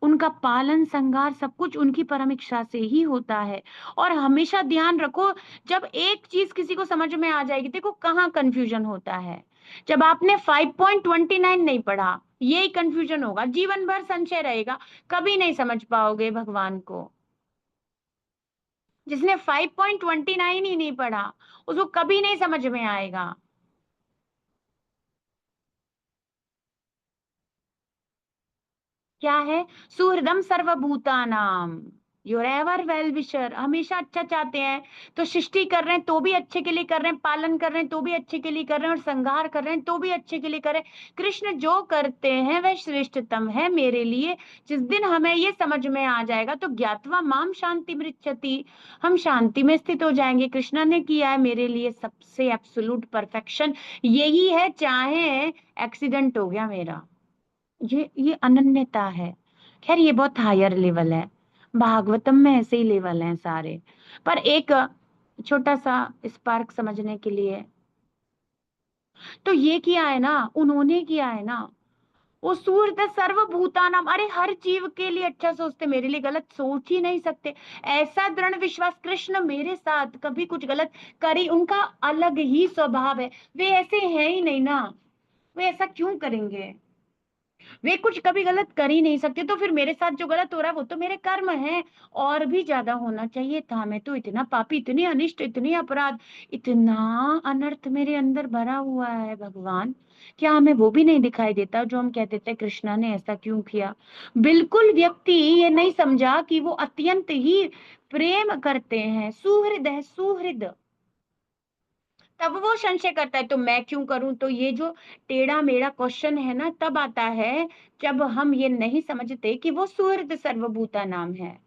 उनका पालन संगार सब कुछ उनकी परम इच्छा से ही होता है। और हमेशा ध्यान रखो, जब एक चीज किसी को समझ में आ जाएगी, देखो कहाँ कंफ्यूजन होता है। जब आपने 5.29 नहीं पढ़ा, यही कंफ्यूजन होगा, जीवन भर संशय रहेगा, कभी नहीं समझ पाओगे भगवान को। जिसने 5.29 ही नहीं पढ़ा, उसको कभी नहीं समझ में आएगा। क्या है? सुहृदम सर्वभूतानाम, योर एवर वेल विशर, हमेशा अच्छा चाहते हैं। तो सृष्टि कर रहे हैं तो भी अच्छे के लिए कर रहे हैं, पालन कर रहे हैं तो भी अच्छे के लिए कर रहे हैं, और संहार कर रहे हैं तो भी अच्छे के लिए कर रहे हैं। कृष्ण जो करते हैं वह श्रेष्ठतम है मेरे लिए। जिस दिन हमें ये समझ में आ जाएगा तो ज्ञात्वा माम शांति मृच्छति, हम शांति में स्थित हो जाएंगे। कृष्ण ने किया है मेरे लिए सबसे एब्सोल्यूट परफेक्शन, यही है, चाहे एक्सीडेंट हो गया मेरा, ये अनन्यता है। खैर ये बहुत हायर लेवल है, भागवतम में ऐसे ही लेवल हैं सारे। पर एक छोटा सा स्पार्क समझने के लिए, तो ये किया है ना, उन्होंने किया है ना। वो सूर्य सर्वभूतानाम, अरे हर जीव के लिए अच्छा सोचते, मेरे लिए गलत सोच ही नहीं सकते। ऐसा दृढ़ विश्वास, कृष्ण मेरे साथ कभी कुछ गलत करी, उनका अलग ही स्वभाव है, वे ऐसे हैं ही नहीं ना, वे ऐसा क्यों करेंगे? वे कुछ कभी गलत कर ही नहीं सकते, तो फिर मेरे साथ जो गलत हो रहा है वो तो मेरे कर्म है। और भी ज्यादा होना चाहिए था, मैं तो इतना पापी, इतनी अनिष्ट, इतनी अपराध, इतना अनर्थ मेरे अंदर भरा हुआ है भगवान। क्या हमें वो भी नहीं दिखाई देता जो हम कहते थे कृष्णा ने ऐसा क्यों किया? बिल्कुल व्यक्ति ये नहीं समझा कि वो अत्यंत ही प्रेम करते हैं, सुहृद है, सुहृद। तब वो संशय करता है तो मैं क्यों करूं? तो ये जो टेढ़ा मेढ़ा क्वेश्चन है ना, तब आता है जब हम ये नहीं समझते कि वो सुहृद सर्वभूता नाम है।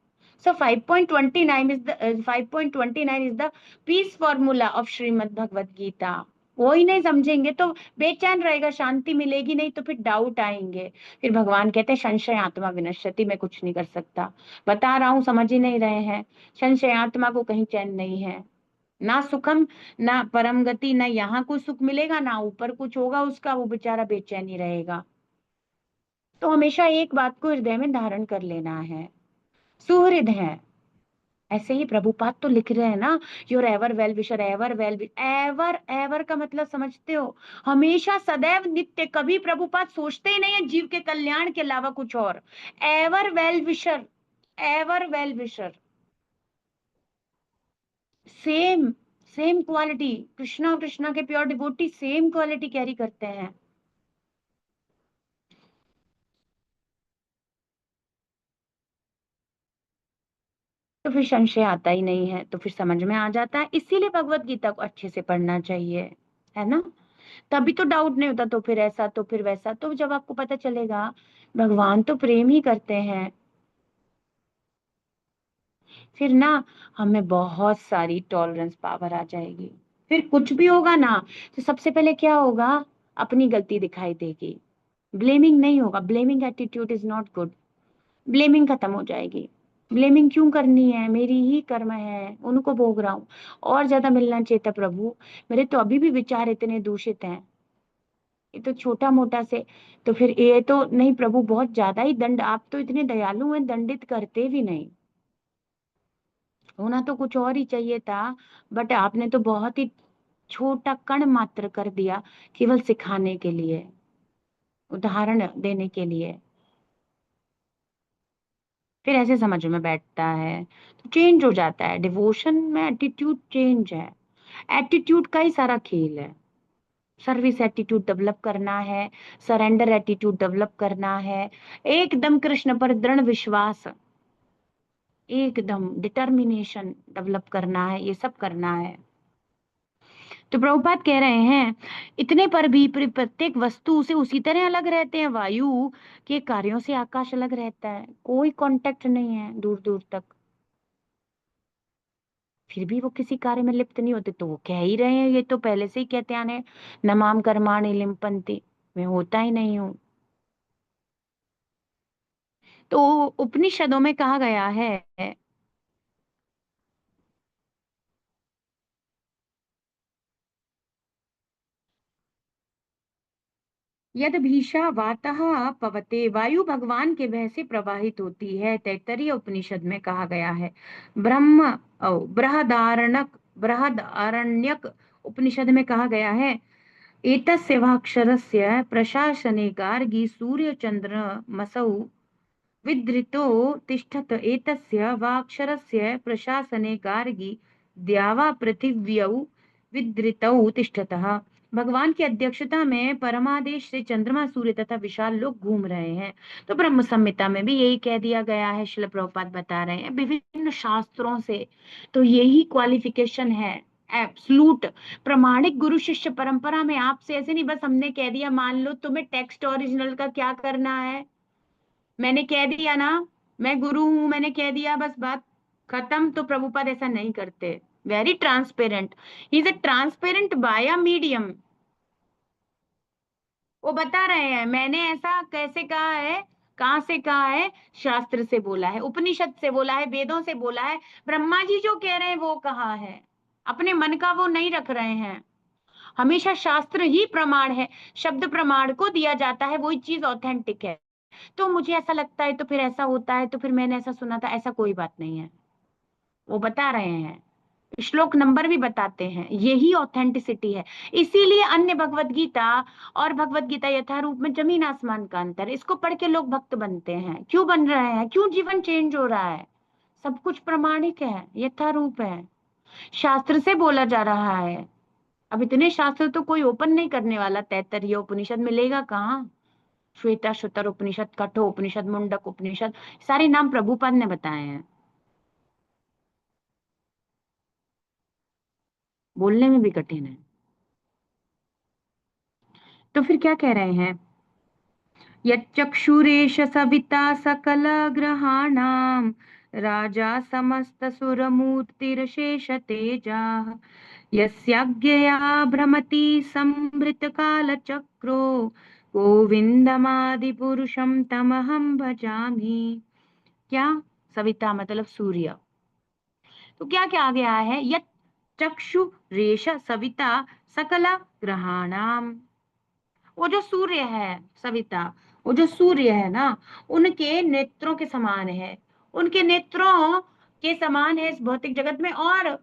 So 5.29 is the 5.29 is the peace formula of Shrimad Bhagavad Gita. वो ही नहीं समझेंगे तो बेचैन रहेगा, शांति मिलेगी नहीं, तो फिर डाउट आएंगे। फिर भगवान कहते हैं संशय आत्मा विनश्यति, मैं कुछ नहीं कर सकता। बता रहा हूं, समझ ही नहीं रहे हैं। संशय आत्मा को कहीं चैन नहीं है, ना सुखम, ना परम गति, ना यहाँ कुछ सुख मिलेगा, ना ऊपर कुछ होगा उसका, वो बेचारा बेचैन ही रहेगा। तो हमेशा एक बात को हृदय में धारण कर लेना है, सुहृद है। ऐसे ही प्रभुपाद तो लिख रहे हैं ना, your ever well wisher, ever well, ever, ever का मतलब समझते हो? हमेशा, सदैव, नित्य, कभी प्रभुपाद सोचते ही नहीं है जीव के कल्याण के अलावा कुछ और। Ever well wisher, ever well wisher, same, same quality. Krishna और कृष्णा के pure devotee same quality carry करते हैं। तो फिर संशय आता ही नहीं है, तो फिर समझ में आ जाता है। इसीलिए भगवत गीता को अच्छे से पढ़ना चाहिए, है ना? तभी तो डाउट नहीं होता, तो फिर ऐसा, तो फिर वैसा। तो जब आपको पता चलेगा भगवान तो प्रेम ही करते हैं, फिर ना हमें बहुत सारी टॉलरेंस पावर आ जाएगी। फिर कुछ भी होगा ना, तो सबसे पहले क्या होगा? अपनी गलती दिखाई देगी, ब्लेमिंग नहीं होगा। Blaming attitude is not good. Blaming खत्म हो जाएगी। ब्लेमिंग क्यों करनी है? मेरी ही कर्म है, उनको भोग रहा हूँ। और ज्यादा मिलना चाहिए था प्रभु, मेरे तो अभी भी विचार इतने दूषित हैं, ये तो छोटा मोटा से। तो फिर ये तो नहीं प्रभु, बहुत ज्यादा ही दंड, आप तो इतने दयालु हैं, दंडित करते भी नहीं। होना तो कुछ और ही चाहिए था, बट आपने तो बहुत ही छोटा कण मात्र कर दिया, केवल सिखाने के लिए, उदाहरण देने के लिए। फिर ऐसे समझ में बैठता है, तो चेंज हो जाता है। डिवोशन में एटीट्यूड चेंज है, एटीट्यूड का ही सारा खेल है। सर्विस एटीट्यूड डेवलप करना है, सरेंडर एटीट्यूड डेवलप करना है, एकदम कृष्ण पर दृढ़ विश्वास, एकदम डिटर्मिनेशन डेवलप करना है, ये सब करना है। तो प्रभुपाद कह रहे हैं इतने पर भी प्रत्येक वस्तु से उसी तरह अलग रहते हैं। वायु के कार्यों से आकाश अलग रहता है, कोई कांटेक्ट नहीं है दूर दूर तक, फिर भी वो किसी कार्य में लिप्त नहीं होते। तो वो कह ही रहे हैं, ये तो पहले से ही कहते आने, नमाम कर्माणि लिम्पन्ति, मैं होता ही नहीं हूँ। तो उपनिषदों में कहा गया है, यद भीषा वातः पवते, वायु भगवान के वह से प्रवाहित होती है। तैत्तरीय उपनिषद में कहा गया है। ब्रह्म बृहदारण्यक बृहदारण्यक उपनिषद में कहा गया है, एतस्य वाक्षरस्य प्रशासने गार्गी सूर्य चंद्र मसौ विधृतो तिष्ठत, एतस्य वाक्षरस्य प्रशासने गार्गी द्यावा पृथिव्यौ विधृतौ तिष्ठतः। भगवान की अध्यक्षता में परमादेश से चंद्रमा सूर्य तथा विशाल लोग घूम रहे हैं। तो ब्रह्म संहिता में भी यही कह दिया गया है, शिल प्रभुपाद बता रहे हैं विभिन्न शास्त्रों से। तो यही क्वालिफिकेशन है एब्सलूट प्रमाणिक गुरु शिष्य परंपरा में। आपसे ऐसे नहीं बस हमने कह दिया, मान लो तुम्हें टेक्स्ट ओरिजिनल का क्या करना है, मैंने कह दिया ना मैं गुरु हूं, मैंने कह दिया बस बात खत्म। तो प्रभुपाद ऐसा नहीं करते, very transparent, he is a transparent by a medium. वो बता रहे हैं मैंने ऐसा कैसे कहा है, कहां से कहा है, शास्त्र से बोला है, उपनिषद से बोला है, वेदों से बोला है। ब्रह्मा जी जो कह रहे हैं वो कहा है, अपने मन का वो नहीं रख रहे हैं। हमेशा शास्त्र ही प्रमाण है, शब्द प्रमाण को दिया जाता है, वही चीज ऑथेंटिक है। तो मुझे ऐसा लगता है तो फिर ऐसा होता है, तो फिर मैंने ऐसा सुना था, ऐसा कोई बात नहीं है। वो बता रहे हैं, श्लोक नंबर भी बताते हैं, यही ऑथेंटिसिटी है। इसीलिए अन्य भगवत गीता और भगवत गीता यथारूप में जमीन आसमान का अंतर है। इसको पढ़ के लोग भक्त बनते हैं, क्यों बन रहे हैं, क्यों जीवन चेंज हो रहा है, सब कुछ प्रमाणिक है, यथारूप है, शास्त्र से बोला जा रहा है। अब इतने शास्त्र तो कोई ओपन नहीं करने वाला, तैत्तरीय उपनिषद मिलेगा कहाँ, श्वेता शुतर उपनिषद, कठो उपनिषद, मुंडक उपनिषद, सारे नाम प्रभुपाद ने बताए हैं, बोलने में भी कठिन है। तो फिर क्या कह रहे हैं, यच्चक्षुरेश सविता सकल ग्रहाणाम, राजा समस्त सुरमूर्तिरशेष तेजाः, यस्याज्ञया भ्रमति संभृत काल चक्रो, गोविंदमादि पुरुषम तमहं भजामि। क्या, सविता मतलब सूर्य। तो क्या क्या गया है, यत चक्षु रेश सविता सकला ग्रहाणाम, वो जो सूर्य है सविता, वो जो सूर्य है ना, उनके नेत्रों के समान है, उनके नेत्रों के समान है इस भौतिक जगत में। और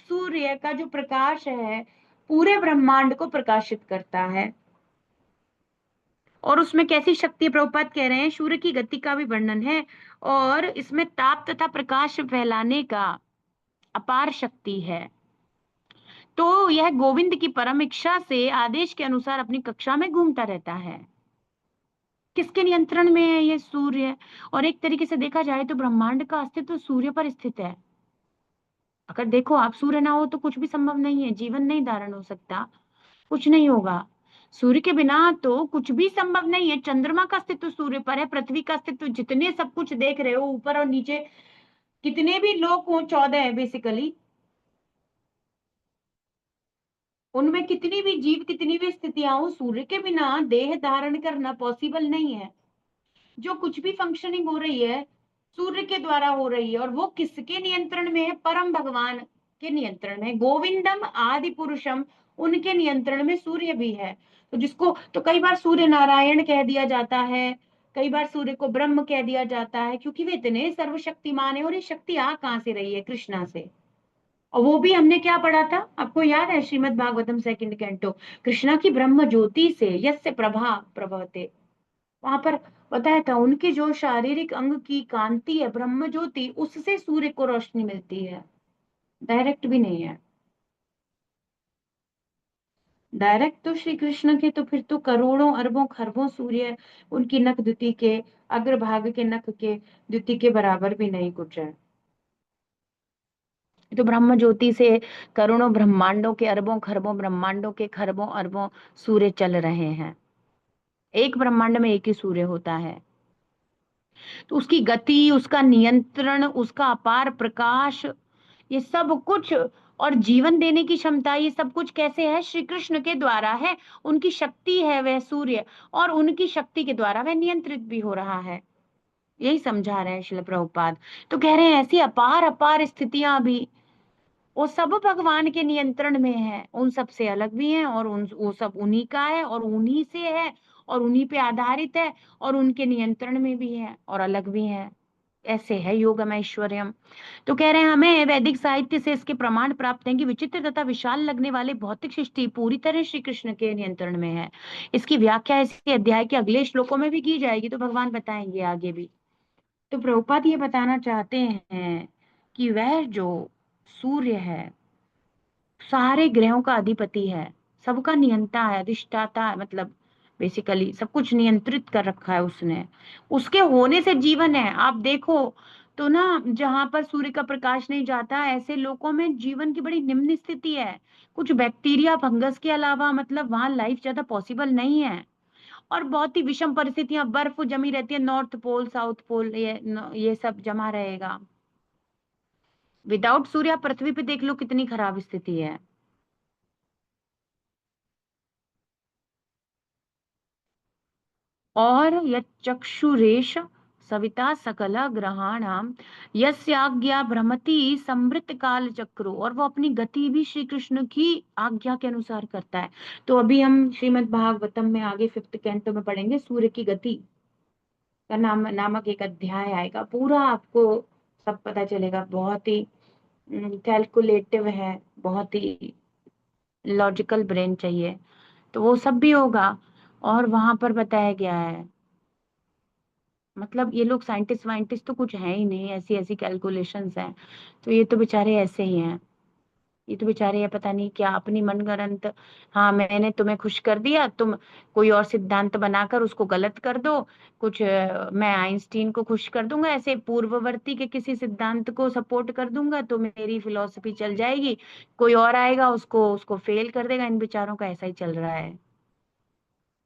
सूर्य का जो प्रकाश है पूरे ब्रह्मांड को प्रकाशित करता है। और उसमें कैसी शक्ति, प्रभुपाद कह रहे हैं सूर्य की गति का भी वर्णन है, और इसमें ताप तथा प्रकाश फैलाने का अपार शक्ति है। तो यह गोविंद की परम इच्छा से आदेश के अनुसार अपनी कक्षा में घूमता रहता है। किसके नियंत्रण में है ये सूर्य। और एक तरीके से देखा जाए तो ब्रह्मांड का अस्तित्व सूर्य पर स्थित है। अगर देखो आप, सूर्य ना हो तो कुछ भी संभव नहीं है, जीवन नहीं धारण हो सकता, कुछ नहीं होगा। सूर्य के बिना तो कुछ भी संभव नहीं है। चंद्रमा का अस्तित्व सूर्य पर है, पृथ्वी का अस्तित्व, जितने सब कुछ देख रहे हो ऊपर और नीचे, कितने भी लोग हो, 14 है बेसिकली, उनमें कितनी भी जीव, कितनी भी स्थितियां हो, सूर्य के बिना देह धारण करना पॉसिबल नहीं है। जो कुछ भी फंक्शनिंग हो रही है सूर्य के द्वारा हो रही है। और वो किसके नियंत्रण में है, परम भगवान के नियंत्रण में, गोविंदम आदि पुरुषम, उनके नियंत्रण में सूर्य भी है। तो जिसको तो कई बार सूर्य नारायण कह दिया जाता है, कई बार सूर्य को ब्रह्म कह दिया जाता है, क्योंकि वे इतने सर्वशक्तिमान है। और ये शक्ति आ कहां से रही है, कृष्णा से। और वो भी हमने क्या पढ़ा था, आपको याद है, श्रीमद् भागवतम सेकंड कैंटो, कृष्णा की ब्रह्म ज्योति से यस्य प्रभा प्रभवते, वहां पर बताया था उनके जो शारीरिक अंग की कांति है ब्रह्म ज्योति, उससे सूर्य को रोशनी मिलती है, डायरेक्ट भी नहीं है। डायरेक्ट तो श्री कृष्ण के तो फिर तो करोड़ों अरबों खरबों सूर्य उनकी नख द्युति के, अग्रभाग के नख के द्युति के बराबर भी नहीं कुछ है। तो ब्रह्म ज्योति से करोड़ों ब्रह्मांडों के, अरबों खरबों ब्रह्मांडों के, खरबों अरबों सूर्य चल रहे हैं। एक ब्रह्मांड में एक ही सूर्य होता है। तो उसकी गति, उसका नियंत्रण, उसका अपार प्रकाश, ये सब कुछ, और जीवन देने की क्षमता, ये सब कुछ कैसे है, श्री कृष्ण के द्वारा है। उनकी शक्ति है वह सूर्य, और उनकी शक्ति के द्वारा वह नियंत्रित भी हो रहा है। यही समझा रहे हैं शिल प्रभुपाद। तो कह रहे हैं ऐसी अपार अपार स्थितियां भी, वो सब भगवान के नियंत्रण में है, उन सब से अलग भी हैं, और उन वो सब उन्हीं का है और उन्हीं से है और उन्हीं पे आधारित है और उनके नियंत्रण में भी है और अलग भी है। ऐसे है योगम ऐश्वर्यम। तो कह रहे हैं हमें वैदिक साहित्य से इसके प्रमाण प्राप्त हैं कि विचित्र तथा विशाल लगने वाले भौतिक सृष्टि पूरी तरह श्री कृष्ण के नियंत्रण में है। इसकी व्याख्या इसी अध्याय के अगले श्लोकों में भी की जाएगी, तो भगवान बताएंगे आगे भी। तो प्रभुपाद ये बताना चाहते हैं कि वह जो सूर्य है सारे ग्रहों का अधिपति है, सबका नियंता है, अधिष्ठाता है, मतलब बेसिकली सब कुछ नियंत्रित कर रखा है उसने। उसके होने से जीवन है। आप देखो तो ना, जहां पर सूर्य का प्रकाश नहीं जाता ऐसे लोगों में जीवन की बड़ी निम्न स्थिति है। कुछ बैक्टीरिया फंगस के अलावा मतलब वहां लाइफ ज्यादा पॉसिबल नहीं है। और बहुत ही विषम परिस्थितियां, बर्फ जमी रहती है, नॉर्थ पोल साउथ पोल ये सब जमा रहेगा। विदाउट सूर्य पृथ्वी पे देख लो कितनी खराब स्थिति है। और यक्षुरेश सविता सकल ग्रहाणाम यस्याज्ञा भ्रमति समृत काल चक्रो, और वो अपनी गति भी श्री कृष्ण की आज्ञा के अनुसार करता है। तो अभी हम श्रीमद् भागवतम में आगे 5th कैंटो में पढ़ेंगे, सूर्य की गति का नामक एक अध्याय आएगा, पूरा आपको सब पता चलेगा। बहुत ही कैलकुलेटिव है, बहुत ही लॉजिकल ब्रेन चाहिए, तो वो सब भी होगा। और वहां पर बताया गया है, मतलब ये लोग साइंटिस्ट वाइंटिस्ट तो कुछ है ही नहीं, ऐसी ऐसी कैलकुलेशंस हैं। तो ये तो बेचारे ऐसे ही हैं, ये तो बेचारे ये पता नहीं क्या अपनी मनगढ़ंत। हाँ मैंने तुम्हें खुश कर दिया, तुम कोई और सिद्धांत बनाकर उसको गलत कर दो। कुछ मैं आइंस्टीन को खुश कर दूंगा, ऐसे पूर्ववर्ती के किसी सिद्धांत को सपोर्ट कर दूंगा तो मेरी फिलॉसफी चल जाएगी। कोई और आएगा उसको उसको फेल कर देगा। इन बेचारों का ऐसा ही चल रहा है।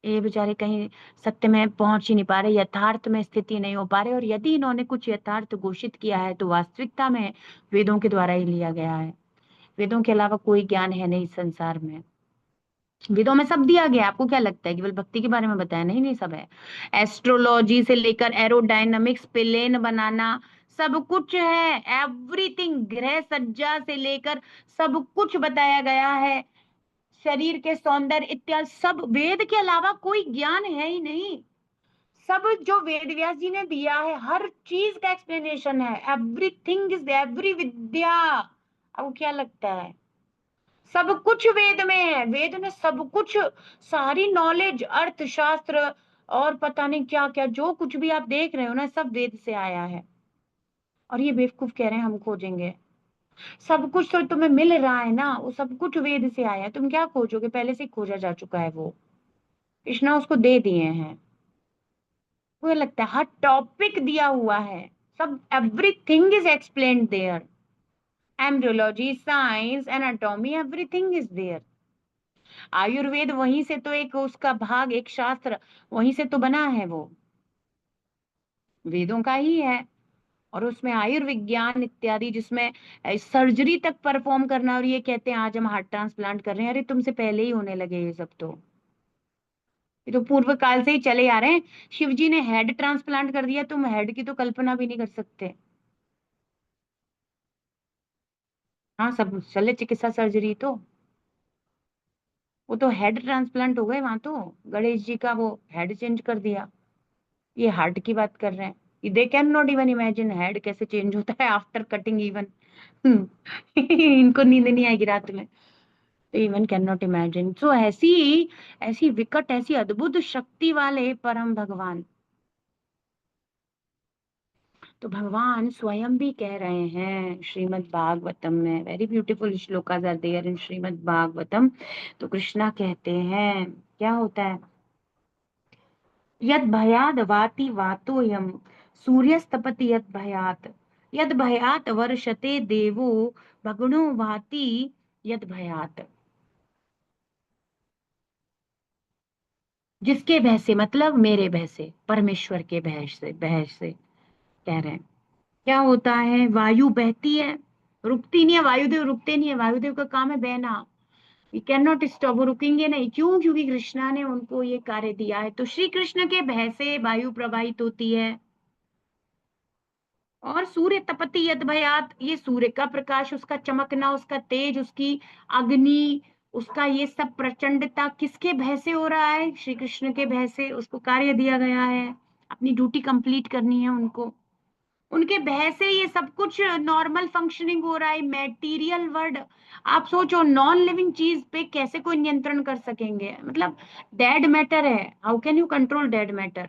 ये बेचारे कहीं सत्य में पहुंच ही नहीं पा रहे, यथार्थ में स्थिति नहीं हो पा रहे। और यदि इन्होंने कुछ यथार्थ घोषित किया है तो वास्तविकता में वेदों के द्वारा ही लिया गया है। वेदों के अलावा कोई ज्ञान है नहीं इस संसार में। वेदों में सब दिया गया है। आपको क्या लगता है केवल भक्ति के बारे में बताया? नहीं, नहीं, सब है। एस्ट्रोलॉजी से लेकर एरोडायनामिक्स, प्लेन बनाना, सब कुछ है। एवरीथिंग, ग्रह सज्जा से लेकर सब कुछ बताया गया है। शरीर के सौंदर्य इत्यादि सब, वेद के अलावा कोई ज्ञान है ही नहीं। सब जो वेद व्यास जी ने दिया है हर चीज का एक्सप्लेनेशन है। एवरीथिंग इज एवरी विद्या। आपको क्या लगता है? सब कुछ वेद में है। वेद ने सब कुछ, सारी नॉलेज, अर्थशास्त्र और पता नहीं क्या क्या, जो कुछ भी आप देख रहे हो ना, सब वेद से आया है। और ये बेवकूफ कह रहे हैं हम खोजेंगे। सब कुछ तो तुम्हें मिल रहा है ना, वो सब कुछ वेद से आया है। तुम क्या खोजोगे? पहले से ही खोजा जा चुका है वो। कृष्णा उसको दे दिए हैं। मुझे लगता है हर टॉपिक दिया हुआ है। सब, everything is explained there. Embryology, science, anatomy, everything is there. Ayurveda वहीं से तो एक उसका भाग, एक शास्त्र वहीं से तो बना है, वो वेदों का ही है। और उसमें आयुर्विज्ञान इत्यादि, जिसमें सर्जरी तक परफॉर्म करना। और ये कहते हैं आज हम हार्ट ट्रांसप्लांट कर रहे हैं, अरे तुमसे पहले ही होने लगे ये सब तो। ये तो पूर्व काल से ही चले आ रहे हैं। शिव जी ने हेड ट्रांसप्लांट कर दिया, तुम हेड की तो कल्पना भी नहीं कर सकते। हाँ, सब शल्य चिकित्सा सर्जरी तो, वो तो हेड ट्रांसप्लांट हो गए वहां तो। गणेश जी का वो हेड चेंज कर दिया। ये हार्ट की बात कर रहे हैं। They can not even imagine head कैसे चेंज होता है आफ्टर कटिंग इवन। इनको नींद नहीं आएगी रात में। तो इवन कैन नॉट इमेजिन। सो ऐसी ऐसी विकट, ऐसी अद्भुत शक्ति वाले परम भगवान, तो भगवान स्वयं भी कह रहे हैं श्रीमद् भागवतम में। Very beautiful shlokas are there in Shrimad Bhagavatam. तो कृष्णा कहते हैं क्या होता है, यद भयाद वाति वातोयम सूर्यस्तपति यद भयात, यद भयात वर्षते देवो भगणो भाति यद भयात। जिसके भय से, मतलब मेरे भय से, परमेश्वर के भय से कह रहे हैं। क्या होता है, वायु बहती है, रुकती नहीं है। वायुदेव रुकते नहीं है, वायुदेव का काम है बहना। ये कैन नॉट स्टॉप, वो रुकेंगे नहीं। क्यों? क्योंकि कृष्णा ने उनको ये कार्य दिया है। तो श्री कृष्ण के भय से वायु प्रवाहित होती है। और सूर्य तपति यद भयात, ये सूर्य का प्रकाश, उसका चमकना, उसका तेज, उसकी अग्नि, उसका ये सब प्रचंडता किसके भय से हो रहा है? श्री कृष्ण के भय से। उसको कार्य दिया गया है, अपनी ड्यूटी कंप्लीट करनी है उनको, उनके भय से ये सब कुछ नॉर्मल फंक्शनिंग हो रहा है। मेटीरियल वर्ल्ड, आप सोचो नॉन लिविंग चीज पे कैसे कोई नियंत्रण कर सकेंगे? मतलब डेड मैटर है, how can you control dead matter?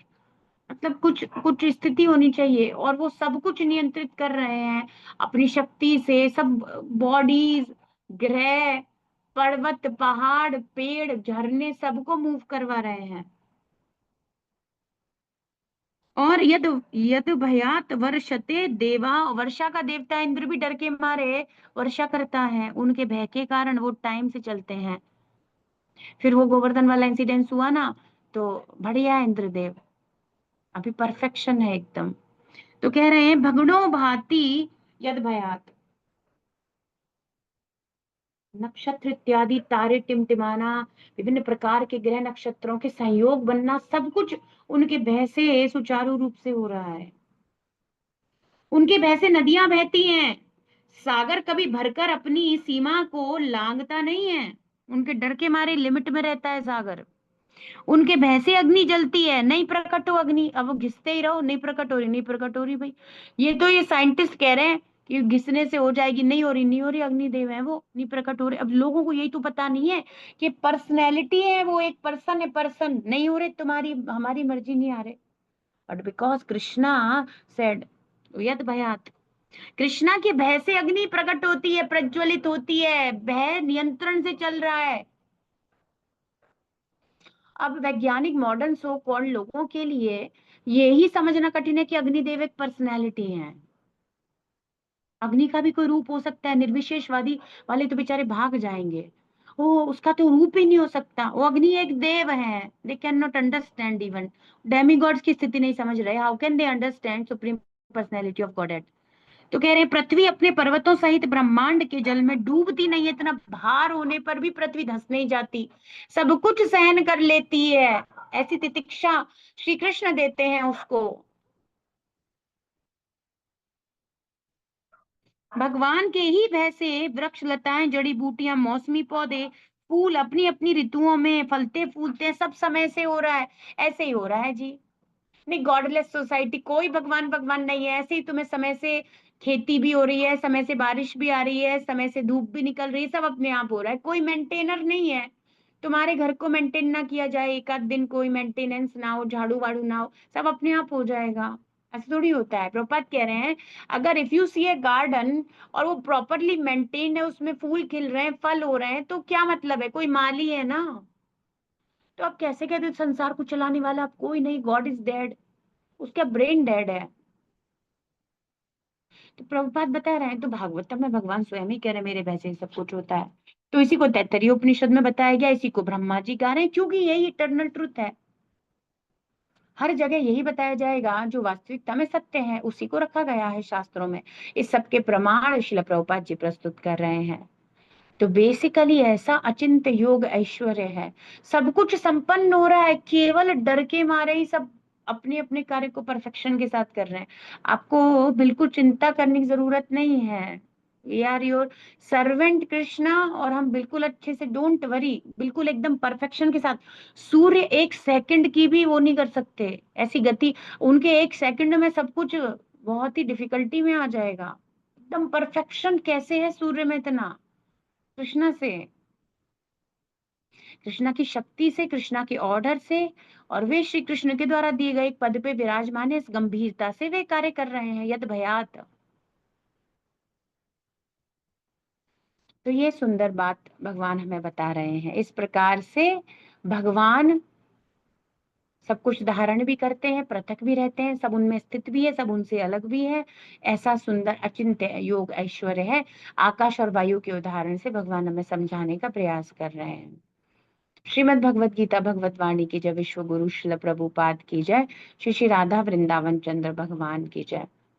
मतलब कुछ कुछ स्थिति होनी चाहिए, और वो सब कुछ नियंत्रित कर रहे हैं अपनी शक्ति से। सब बॉडीज, ग्रह, पर्वत, पहाड़, पेड़, झरने, सबको मूव करवा रहे हैं। और यद यद भयात वर्षते देवा, वर्षा का देवता इंद्र भी डर के मारे वर्षा करता है, उनके भय के कारण वो टाइम से चलते हैं। फिर वो गोवर्धन वाला इंसिडेंस हुआ ना, तो बढ़िया है इंद्रदेव, अभी परफेक्शन है एकदम। तो कह रहे हैं भगणो भांति यद भयात, नक्षत्र इत्यादि, तारे टिमटिमाना, विभिन्न प्रकार के ग्रह नक्षत्रों के संयोग बनना, सब कुछ उनके भय से सुचारू रूप से हो रहा है। उनके भय से नदियां बहती हैं, सागर कभी भरकर अपनी सीमा को लांघता नहीं है, उनके डर के मारे लिमिट में रहता है सागर। उनके भय से अग्नि जलती है, नहीं प्रकट हो अग्नि, अब वो घिसते ही रहो, नहीं प्रकट हो रही, नहीं प्रकट हो रही भाई। ये तो ये साइंटिस्ट कह रहे हैं कि घिसने से हो जाएगी, नहीं हो रही, नहीं हो रही, अग्निदेव है वो, नहीं प्रकट हो रहे। अब लोगों को यही तो पता नहीं है कि पर्सनैलिटी है, वो एक पर्सन है, पर्सन नहीं हो रहे, तुम्हारी हमारी मर्जी नहीं आ रहे। बट बिकॉज कृष्णा सेड यद भयात, कृष्णा के भय से अग्नि प्रकट होती है, प्रज्वलित होती है, भय नियंत्रण से चल रहा है। अब वैज्ञानिक मॉडर्न सो कॉल्ड लोगों के लिए यही समझना कठिन है कि अग्निदेव एक पर्सनैलिटी है। अग्नि का भी कोई रूप हो सकता है? निर्विशेषवादी वाले तो बेचारे भाग जाएंगे, ओ उसका तो रूप ही नहीं हो सकता, वो अग्नि एक देव है। They can not understand, even demigods की स्थिति नहीं समझ रहे, how can they understand supreme personality of God? तो कह रहे हैं पृथ्वी अपने पर्वतों सहित ब्रह्मांड के जल में डूबती नहीं है, इतना भार होने पर भी पृथ्वी धंस नहीं जाती, सब कुछ सहन कर लेती है। ऐसी तितिक्षा श्री कृष्ण देते हैं उसको। भगवान के ही भय से वृक्ष, लताएं, जड़ी बूटियां, मौसमी पौधे, फूल अपनी अपनी ऋतुओं में फलते फूलते हैं, सब समय से हो रहा है। ऐसे ही हो रहा है जी। नहीं, गॉडलेस सोसाइटी, कोई भगवान भगवान नहीं है, ऐसे ही तुम्हें समय से खेती भी हो रही है, समय से बारिश भी आ रही है, समय से धूप भी निकल रही है, सब अपने आप हो रहा है, कोई मेंटेनर नहीं है। तुम्हारे घर को मेंटेन ना किया जाए, एक आध दिन कोई मेंटेनेंस ना हो, झाड़ू वाड़ू ना हो, सब अपने आप हो जाएगा। ऐसे थोड़ी होता है। प्रभुपाद कह रहे हैं अगर if you see a garden और वो प्रॉपरली मेंटेन्ड है, उसमें फूल खिल रहे हैं, फल हो रहे हैं, तो क्या मतलब है? कोई माली है ना। तो आप कैसे कहते हो संसार को चलाने वाला आप कोई नहीं, गॉड इज डेड, उसका ब्रेन डेड है। तो प्रभुपाद बता रहे हैं, तो भागवतम में भगवान स्वयं ही कह रहे हैं मेरे वैसे ही सब कुछ होता है। तो इसी को तैत्तरीय उपनिषद में बताया गया, इसी को ब्रह्मा जी गा रहे हैं, क्योंकि यही इटर्नल ट्रुथ है। हर जगह यही बताया जाएगा जो वास्तविकता में सत्य है, उसी को रखा गया है शास्त्रों में। इस सब के प्रमाण श्रील प्रभुपाद जी प्रस्तुत कर रहे हैं। तो बेसिकली ऐसा अचिंत्य योग ऐश्वर्य है, सब कुछ संपन्न हो रहा है, केवल डर के मारे ही सब अपने अपने कार्य को परफेक्शन के साथ कर रहे हैं। आपको बिल्कुल चिंता करने की जरूरत नहीं है, we are your servant Krishna, और हम बिल्कुल अच्छे से, डोंट वरी, बिल्कुल एकदम परफेक्शन के साथ। सूर्य एक सेकंड की भी वो नहीं कर सकते ऐसी गति, उनके एक सेकंड में सब कुछ बहुत ही डिफिकल्टी में आ जाएगा। एकदम परफेक्शन कैसे है सूर्य में इतना? कृष्णा से, कृष्णा की शक्ति से, कृष्णा के ऑर्डर से, और वे श्री कृष्ण के द्वारा दिए गए एक पद पे विराजमान है, इस गंभीरता से वे कार्य कर रहे हैं, यद भयात। तो ये सुंदर बात भगवान हमें बता रहे हैं। इस प्रकार से भगवान सब कुछ धारण भी करते हैं, पृथक भी रहते हैं, सब उनमें स्थित भी है, सब उनसे अलग भी है। ऐसा सुंदर अचिंत्य योग ऐश्वर्य है। आकाश और वायु के उदाहरण से भगवान हमें समझाने का प्रयास कर रहे हैं। श्रीमद् भगवत गीता भगवत वाणी की जय। विश्व गुरु शिल प्रभुपाद की जय। श्री श्री राधा वृंदावन चंद्र भगवान की जय।